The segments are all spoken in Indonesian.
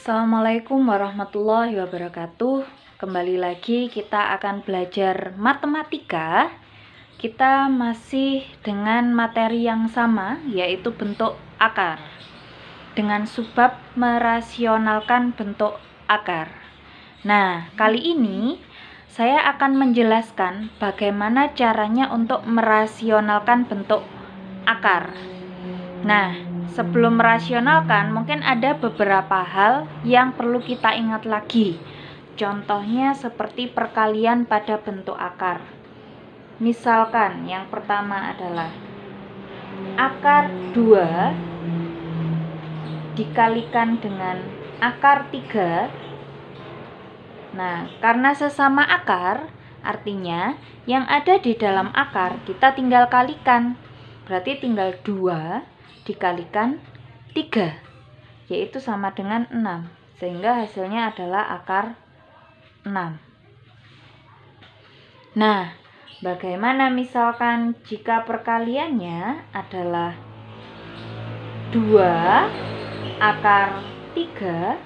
Assalamualaikum warahmatullahi wabarakatuh. Kembali lagi kita akan belajar matematika. Kita masih dengan materi yang sama, yaitu bentuk akar, dengan subbab merasionalkan bentuk akar. Nah, kali ini saya akan menjelaskan bagaimana caranya untuk merasionalkan bentuk akar. Nah, sebelum merasionalkan, mungkin ada beberapa hal yang perlu kita ingat lagi. Contohnya seperti perkalian pada bentuk akar. Misalkan yang pertama adalah akar 2 dikalikan dengan akar 3. Nah, karena sesama akar, artinya yang ada di dalam akar kita tinggal kalikan. Berarti tinggal 2 dikalikan 3, yaitu sama dengan 6, sehingga hasilnya adalah akar 6. Nah, bagaimana misalkan jika perkaliannya adalah 2 akar 3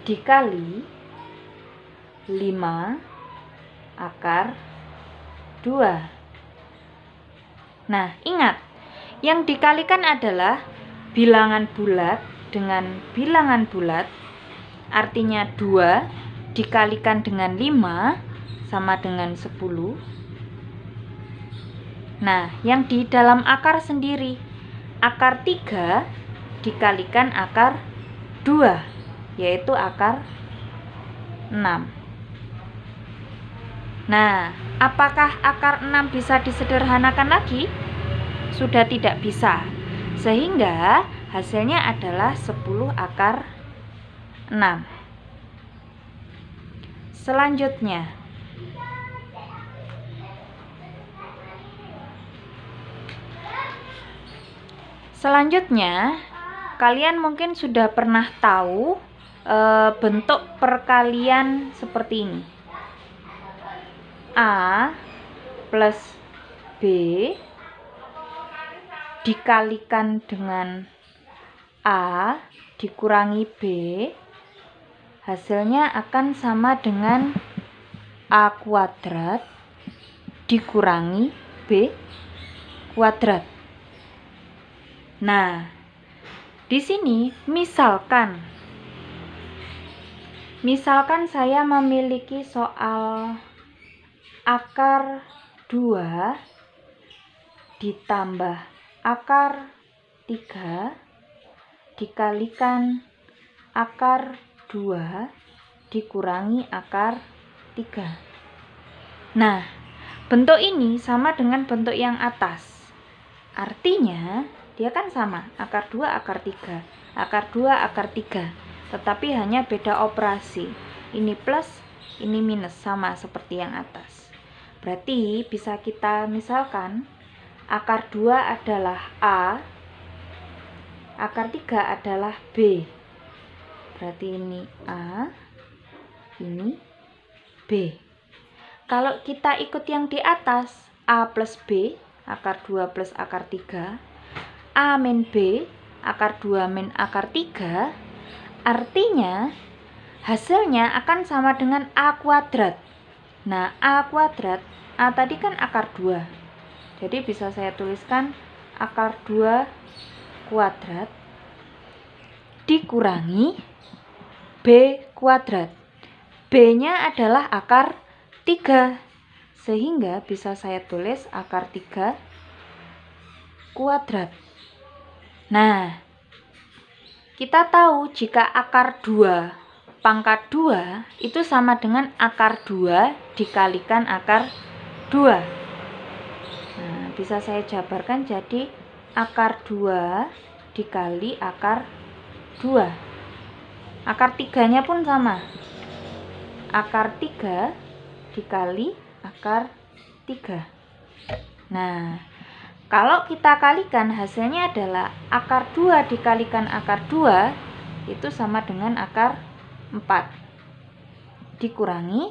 dikali 5 akar 2. Nah, ingat, yang dikalikan adalah bilangan bulat dengan bilangan bulat, artinya 2 dikalikan dengan 5 sama dengan 10. Nah, yang di dalam akar sendiri, akar 3 dikalikan akar 2, yaitu akar 6. Nah, apakah akar 6 bisa disederhanakan lagi? Sudah tidak bisa, sehingga hasilnya adalah 10 akar 6. Selanjutnya, kalian mungkin sudah pernah tahu bentuk perkalian seperti ini. A plus B dikalikan dengan A dikurangi B, hasilnya akan sama dengan A kuadrat dikurangi B kuadrat. Nah, di sini misalkan saya memiliki soal akar 2 ditambah akar 3 dikalikan akar 2 dikurangi akar 3. Nah, bentuk ini sama dengan bentuk yang atas. Artinya, dia kan sama, akar 2 akar 3, akar 2 akar 3, tetapi hanya beda operasi. Ini plus, ini minus, sama seperti yang atas. Berarti bisa kita misalkan akar 2 adalah A, akar 3 adalah B. Berarti ini A, ini B. Kalau kita ikut yang di atas, A plus B, akar 2 plus akar 3, A min B, akar 2 min akar 3, artinya hasilnya akan sama dengan A kuadrat. Nah, A kuadrat, A tadi kan akar 2. Jadi bisa saya tuliskan akar 2 kuadrat dikurangi B kuadrat. B-nya adalah akar 3. Sehingga bisa saya tulis akar 3 kuadrat. Nah, kita tahu jika akar 2 pangkat 2 itu sama dengan akar 2 dikalikan akar 2. Nah, bisa saya jabarkan jadi akar 2 dikali akar 2. Akar 3-nya pun sama. Akar 3 dikali akar 3. Nah, kalau kita kalikan hasilnya adalah akar 2 dikalikan akar 2 itu sama dengan akar 4 dikurangi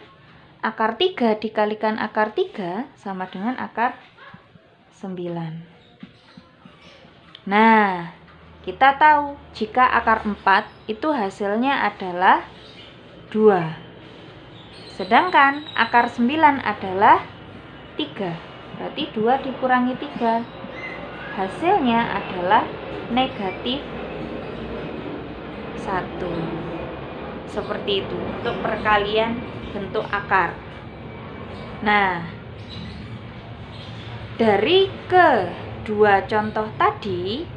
akar 3 dikalikan akar 3 sama dengan akar 9. Nah, kita tahu jika akar 4 itu hasilnya adalah 2. Sedangkan akar 9 adalah 3. Berarti 2 dikurangi 3. Hasilnya adalah negatif 1. Seperti itu untuk perkalian bentuk akar. Nah, dari kedua contoh tadi,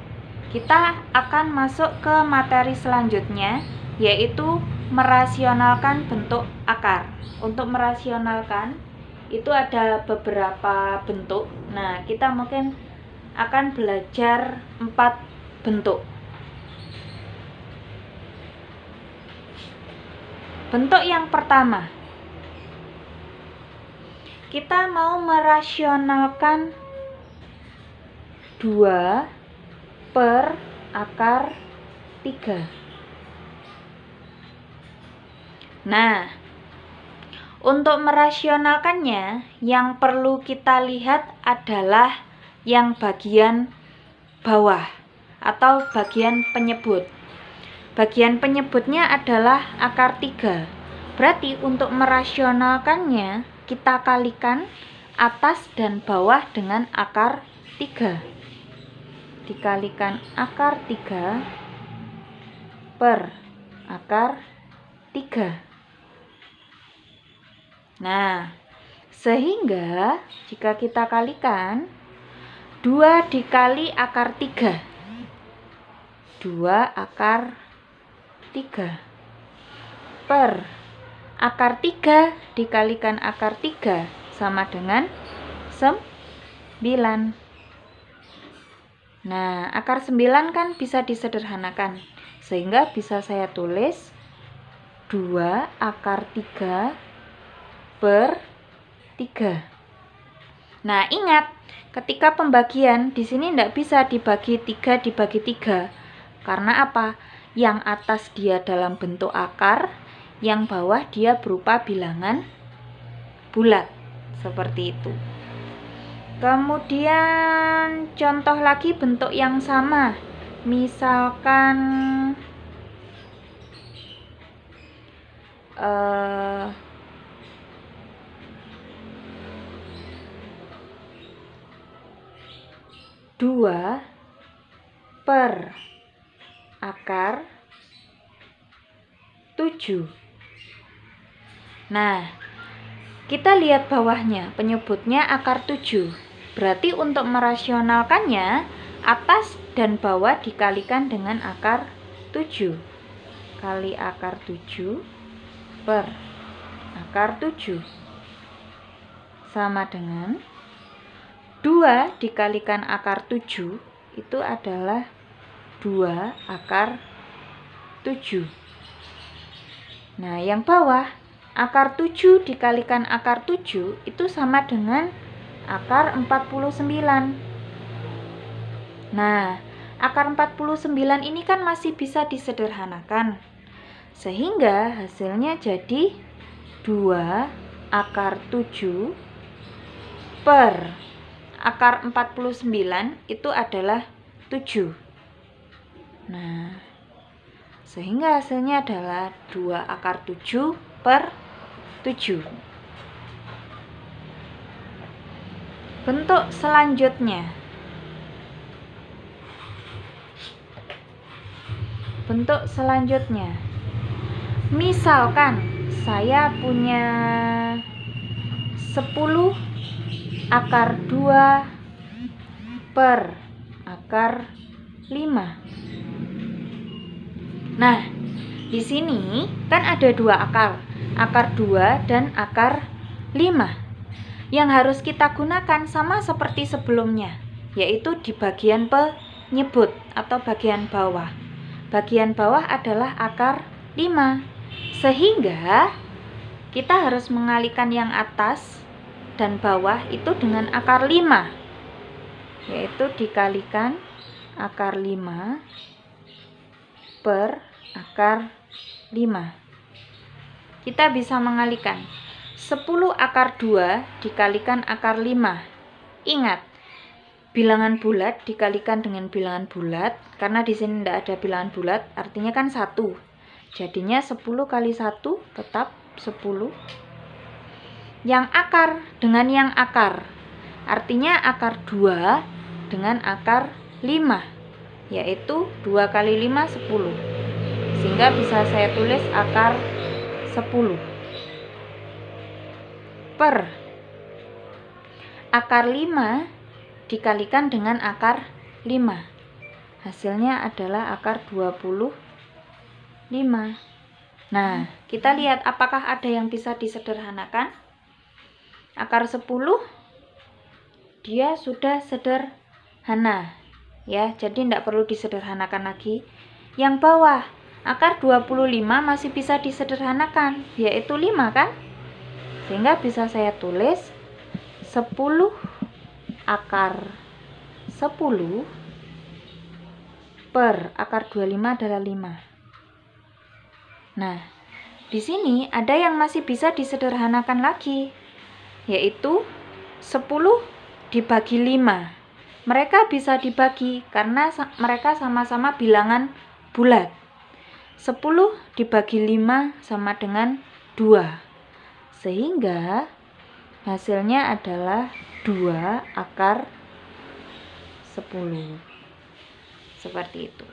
kita akan masuk ke materi selanjutnya, yaitu merasionalkan bentuk akar. Untuk merasionalkan, itu ada beberapa bentuk. Nah, kita mungkin akan belajar 4 bentuk. Bentuk yang pertama, kita mau merasionalkan 2 per akar 3. Nah, untuk merasionalkannya, yang perlu kita lihat adalah yang bagian bawah atau bagian penyebut. Bagian penyebutnya adalah akar 3. Berarti untuk merasionalkannya, kita kalikan atas dan bawah dengan akar 3. Dikalikan akar 3 per akar 3. Nah, sehingga jika kita kalikan 2 dikali akar 3, 2 akar 3 per akar 3 dikalikan akar 3 sama dengan 9. Nah, akar 9 kan bisa disederhanakan, sehingga bisa saya tulis 2 akar 3 per 3. Nah, ingat, ketika pembagian di sini tidak bisa dibagi 3 dibagi 3. Karena apa? Yang atas dia dalam bentuk akar, yang bawah dia berupa bilangan bulat. Seperti itu. Kemudian contoh lagi bentuk yang sama. Misalkan 2 per akar 7. Nah, kita lihat bawahnya, penyebutnya akar 7. Berarti untuk merasionalkannya, atas dan bawah dikalikan dengan akar 7. Kali akar 7 per akar 7 sama dengan 2 dikalikan akar 7 itu adalah 2 akar 7. Nah, yang bawah, akar 7 dikalikan akar 7 itu sama dengan akar 49. Nah, akar 49 ini kan masih bisa disederhanakan. Sehingga hasilnya jadi 2 akar 7 per akar 49 itu adalah 7. Nah, sehingga hasilnya adalah 2 akar 7 per 7. Bentuk selanjutnya. Bentuk selanjutnya. Misalkan saya punya 10 akar 2 per akar 5. Nah, di sini kan ada 2 akar 2 dan akar 5. Yang harus kita gunakan sama seperti sebelumnya, yaitu di bagian penyebut atau bagian bawah. Bagian bawah adalah akar 5. Sehingga kita harus mengalihkan yang atas dan bawah itu dengan akar 5, yaitu dikalikan akar 5 per akar 5. Kita bisa mengalihkan 10 akar 2 dikalikan akar 5. Ingat, bilangan bulat dikalikan dengan bilangan bulat, karena di sini tidak ada bilangan bulat, artinya kan 1. Jadinya 10 kali 1 tetap 10. Yang akar dengan yang akar, artinya akar 2 dengan akar 5, yaitu 2 kali 5 10. Sehingga bisa saya tulis akar 10 per akar 5 dikalikan dengan akar 5. Hasilnya adalah akar 25. Nah, kita lihat apakah ada yang bisa disederhanakan. Akar 10 dia sudah sederhana. Ya, jadi tidak perlu disederhanakan lagi. Yang bawah, akar 25 masih bisa disederhanakan, yaitu 5 kan? Sehingga bisa saya tulis 10 akar 10 per akar 25 adalah 5. Nah, di sini ada yang masih bisa disederhanakan lagi, yaitu 10 dibagi 5. Mereka bisa dibagi karena mereka sama-sama bilangan bulat. 10 dibagi 5 sama dengan 2. Sehingga hasilnya adalah 2 akar 10. Seperti itu.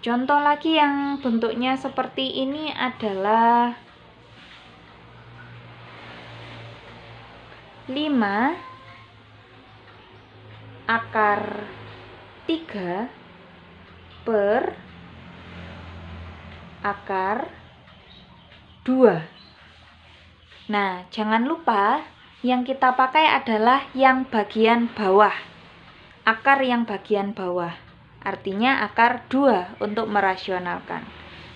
Contoh lagi yang bentuknya seperti ini adalah 5 akar 3 per akar 2. Nah, jangan lupa yang kita pakai adalah yang bagian bawah. Akar yang bagian bawah. Artinya akar 2 untuk merasionalkan.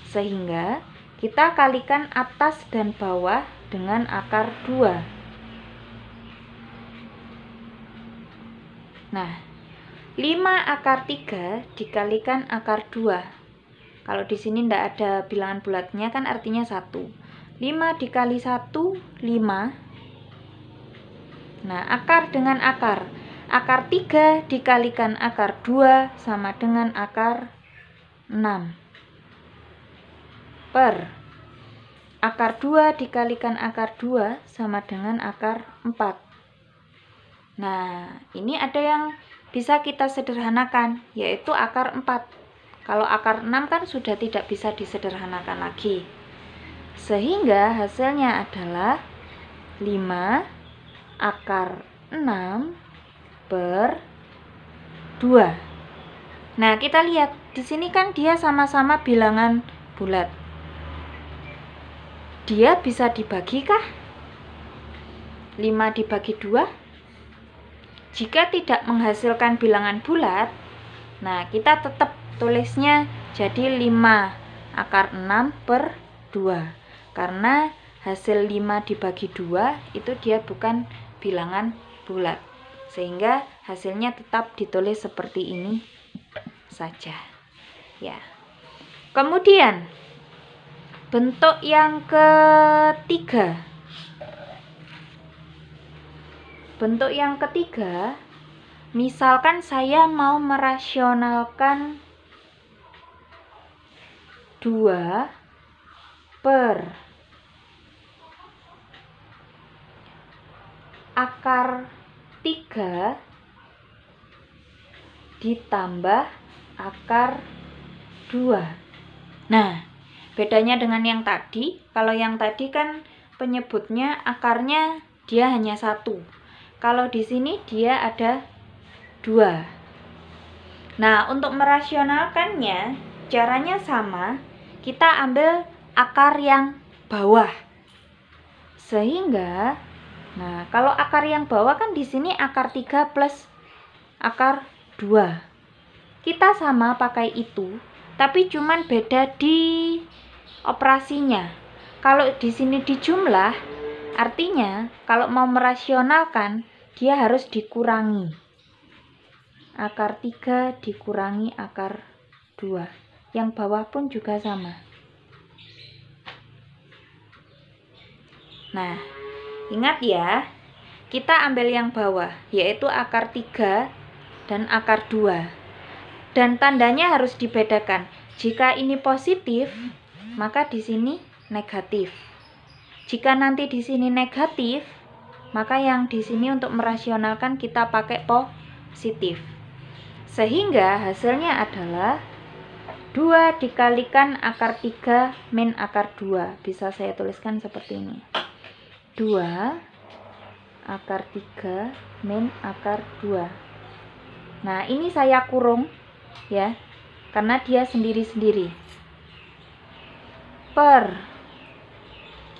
Sehingga kita kalikan atas dan bawah dengan akar 2. Nah, 5 akar 3 dikalikan akar 2. Kalau di sini tidak ada bilangan bulatnya kan artinya 1. 5 dikali 1, 5. Nah, akar dengan akar. Akar 3 dikalikan akar 2 sama dengan akar 6. Per akar 2 dikalikan akar 2 sama dengan akar 4. Nah, ini ada yang bisa kita sederhanakan, yaitu akar 4. Kalau akar 6 kan sudah tidak bisa disederhanakan lagi. Sehingga hasilnya adalah 5 akar 6 per 2. Nah, kita lihat di sini kan dia sama-sama bilangan bulat. Dia bisa dibagi kah? 5 dibagi 2? Jika tidak menghasilkan bilangan bulat, nah kita tetap tulisnya jadi 5 akar 6 per 2. Karena hasil 5 dibagi 2 itu dia bukan bilangan bulat. Sehingga hasilnya tetap ditulis seperti ini saja. Ya. Kemudian bentuk yang ketiga. Bentuk yang ketiga, misalkan saya mau merasionalkan 2 per akar 3 ditambah akar 2. Nah, bedanya dengan yang tadi, kalau yang tadi kan penyebutnya akarnya dia hanya 1. Kalau di sini dia ada 2. Nah, untuk merasionalkannya, caranya sama. Kita ambil akar yang bawah. Sehingga, nah, kalau akar yang bawah kan di sini akar 3 plus akar 2. Kita sama pakai itu, tapi cuman beda di operasinya. Kalau di sini dijumlah, artinya kalau mau merasionalkan, dia harus dikurangi. Akar 3 dikurangi akar 2. Yang bawah pun juga sama. Nah, ingat ya, kita ambil yang bawah, yaitu akar 3 dan akar 2. Dan tandanya harus dibedakan. Jika ini positif, maka di sini negatif. Jika nanti di sini negatif, maka yang di sini untuk merasionalkan kita pakai positif. Sehingga hasilnya adalah 2 dikalikan akar 3 min akar 2. Bisa saya tuliskan seperti ini. 2 akar 3 min akar 2. Nah, ini saya kurung ya, karena dia sendiri-sendiri.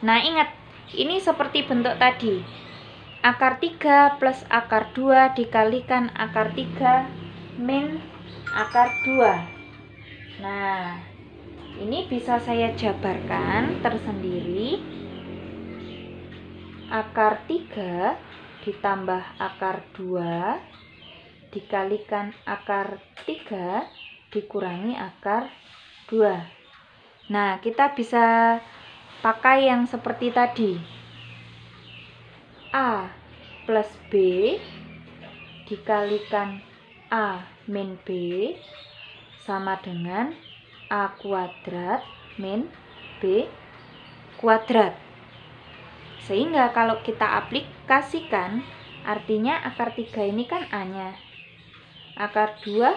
Nah, ingat, ini seperti bentuk tadi. Akar 3 plus akar 2 dikalikan akar 3 min akar 2. Nah, ini bisa saya jabarkan tersendiri. Akar 3 ditambah akar 2 dikalikan akar 3 dikurangi akar 2. Nah, kita bisa pakai yang seperti tadi. A plus B dikalikan A min B sama dengan A kuadrat min B kuadrat. Sehingga kalau kita aplikasikan, artinya akar 3 ini kan A-nya, akar 2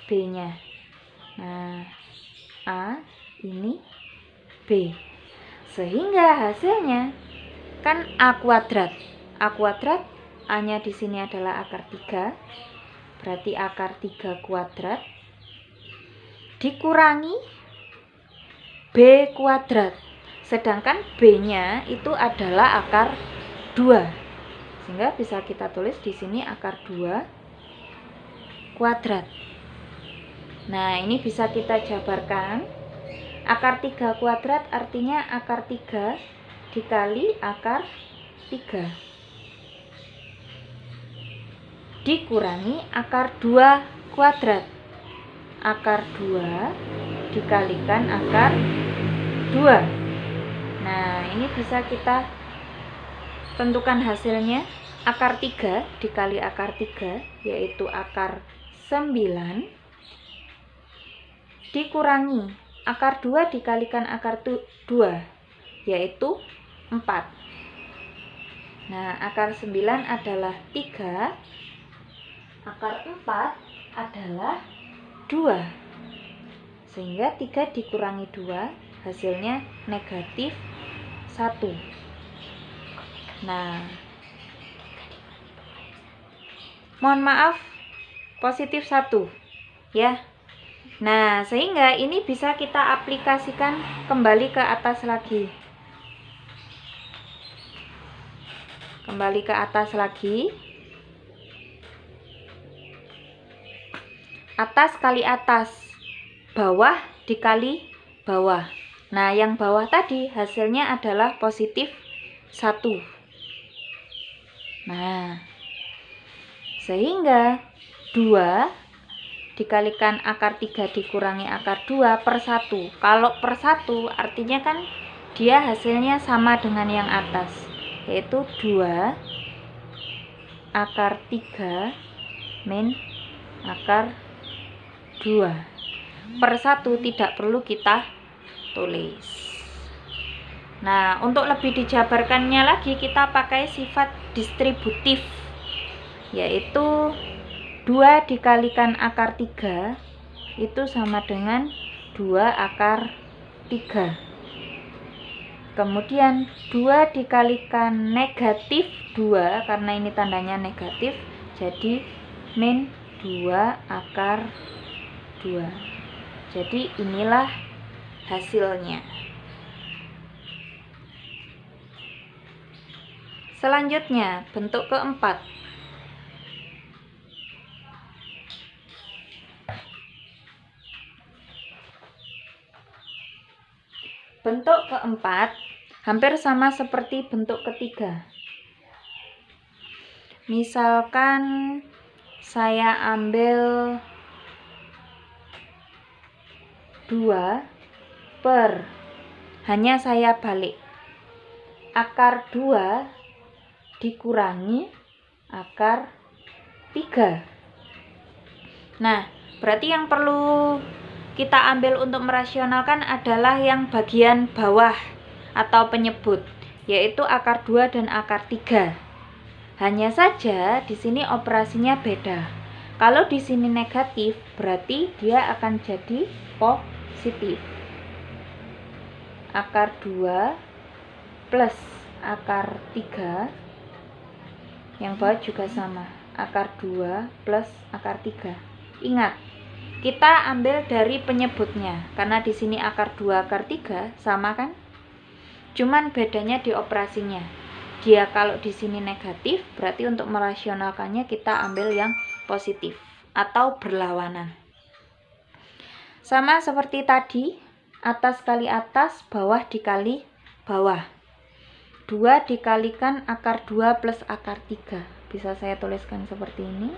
B-nya. Nah, A ini B. Sehingga hasilnya kan A kuadrat. A kuadrat, A-nya di sini adalah akar 3. Berarti akar 3 kuadrat dikurangi B kuadrat. Sedangkan B-nya itu adalah akar 2. Sehingga bisa kita tulis di sini akar 2 kuadrat. Nah, ini bisa kita jabarkan. Akar 3 kuadrat artinya akar 3 dikali akar 3 dikurangi akar 2 kuadrat. Akar 2 dikalikan akar 2. Nah, ini bisa kita tentukan hasilnya. Akar 3 dikali akar 3 yaitu akar 9 dikurangi akar 2 dikalikan akar 2 yaitu 4. Nah, akar 9 adalah 3, akar 4 adalah 2. Sehingga 3 dikurangi 2 hasilnya negatif 1. Nah, mohon maaf, positif 1 ya. Nah, sehingga ini bisa kita aplikasikan kembali ke atas lagi. Kembali ke atas lagi. Atas kali atas, bawah dikali bawah. Nah, yang bawah tadi hasilnya adalah positif 1. Nah, sehingga 2 dikalikan akar 3 dikurangi akar 2 per 1. Kalau per 1 artinya kan dia hasilnya sama dengan yang atas, yaitu 2 akar 3 min akar 2 per 1 tidak perlu kita tulis. Nah, untuk lebih dijabarkannya lagi kita pakai sifat distributif, yaitu 2 dikalikan akar 3 itu sama dengan 2 akar 3. Kemudian 2 dikalikan negatif 2, karena ini tandanya negatif, jadi min 2 akar 2. Jadi inilah hasilnya. Selanjutnya, bentuk keempat. Bentuk keempat hampir sama seperti bentuk ketiga. Misalkan saya ambil 2 per, hanya saya balik, akar 2 dikurangi akar 3. Nah, berarti yang perlu kita ambil untuk merasionalkan adalah yang bagian bawah atau penyebut, yaitu akar 2 dan akar 3. Hanya saja di sini operasinya beda. Kalau di sini negatif, berarti dia akan jadi positif. Akar 2 plus akar 3, yang bawah juga sama, akar 2 plus akar 3. Ingat, kita ambil dari penyebutnya, karena di sini akar 2, akar 3 sama kan? Cuman bedanya di operasinya. Dia kalau di sini negatif, berarti untuk merasionalkannya kita ambil yang positif atau berlawanan. Sama seperti tadi, atas kali atas, bawah dikali bawah. 2 dikalikan akar 2 plus akar 3. Bisa saya tuliskan seperti ini.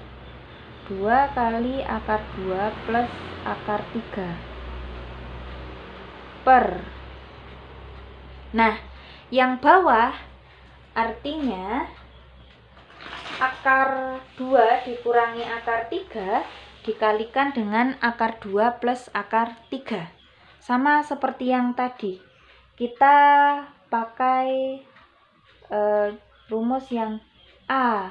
2 kali akar 2 plus akar 3 per. Nah, yang bawah artinya akar 2 dikurangi akar 3 dikalikan dengan akar 2 plus akar 3. Sama seperti yang tadi. Kita pakai rumus yang A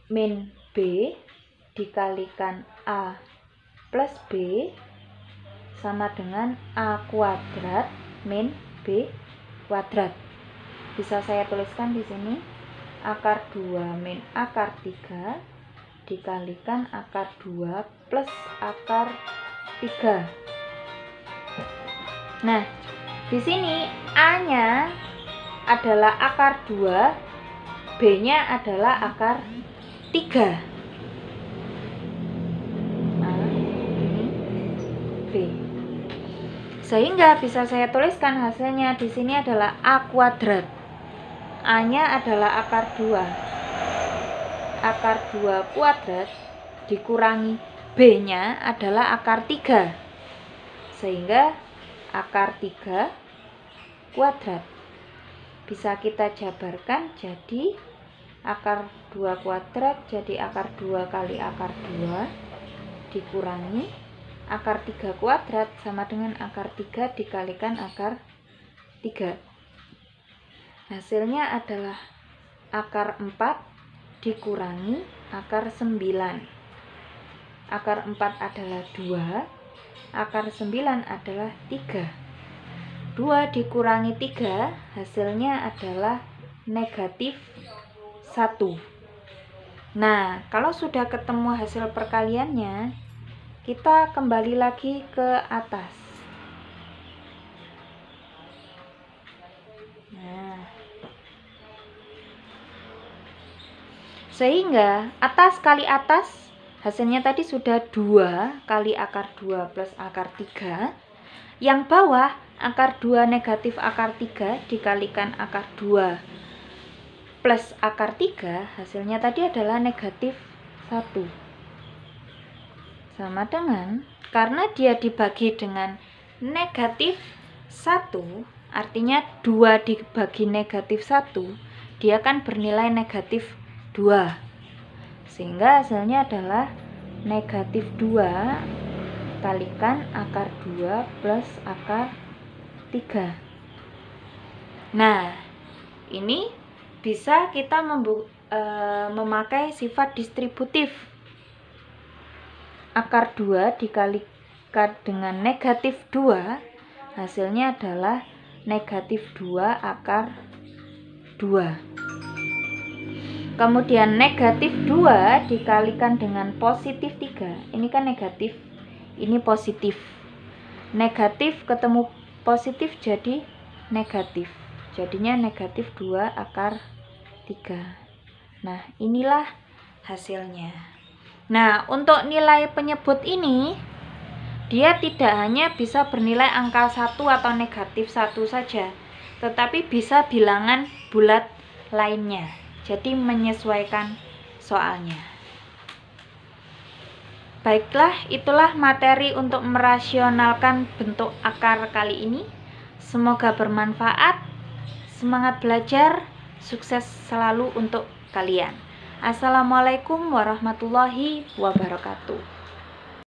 min B dikalikan A plus B sama dengan A kuadrat min B kuadrat. Bisa saya tuliskan di sini akar 2 min akar 3 dikalikan akar 2 plus akar 3. Nah, di sini A-nya adalah akar 2, B-nya adalah akar 3. A, ini B. Sehingga bisa saya tuliskan hasilnya di sini adalah A kuadrat. A-nya adalah akar 2. Akar 2 kuadrat dikurangi B-nya adalah akar 3. Sehingga akar 3 kuadrat. Bisa kita jabarkan jadi akar 2 kuadrat jadi akar 2 kali akar 2 dikurangi akar 3 kuadrat sama dengan akar 3 dikalikan akar 3. Hasilnya adalah akar 4 dikurangi akar 9. Akar 4 adalah 2, akar 9 adalah 3. 2 dikurangi 3 hasilnya adalah negatif 1. Nah, kalau sudah ketemu hasil perkaliannya, kita kembali lagi ke atas. Nah, sehingga atas kali atas hasilnya tadi sudah 2 kali akar 2 plus akar 3. Yang bawah akar 2 negatif akar 3 dikalikan akar 2 plus akar 3 hasilnya tadi adalah negatif 1. Sama dengan, karena dia dibagi dengan negatif 1, artinya 2 dibagi negatif 1, dia akan bernilai negatif 2. Sehingga hasilnya adalah negatif 2 kalikan akar 2 plus akar 3. Nah, ini bisa kita memakai sifat distributif. Akar 2 dikalikan dengan negatif 2, hasilnya adalah negatif 2 akar 2. Kemudian negatif 2 dikalikan dengan positif 3. Ini kan negatif, ini positif. Negatif ketemu positif jadi negatif. Jadinya negatif 2 akar 3. Nah, inilah hasilnya. Nah, untuk nilai penyebut ini, dia tidak hanya bisa bernilai angka 1 atau negatif 1 saja, tetapi bisa bilangan bulat lainnya. Jadi menyesuaikan soalnya. Baiklah, itulah materi untuk merasionalkan bentuk akar kali ini. Semoga bermanfaat. Semangat belajar, sukses selalu untuk kalian. Assalamualaikum warahmatullahi wabarakatuh.